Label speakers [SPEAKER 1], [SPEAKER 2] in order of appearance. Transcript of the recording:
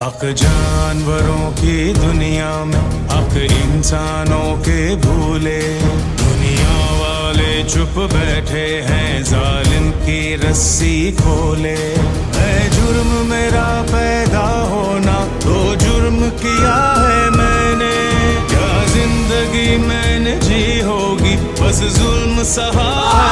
[SPEAKER 1] हक जानवरों की दुनिया में हक इंसानों के भूले, दुनिया वाले चुप बैठे हैं जालिम की रस्सी खोले। है जुर्म मेरा पैदा होना तो जुर्म किया है मैंने, क्या जिंदगी मैंने जी होगी बस जुल्म सहा है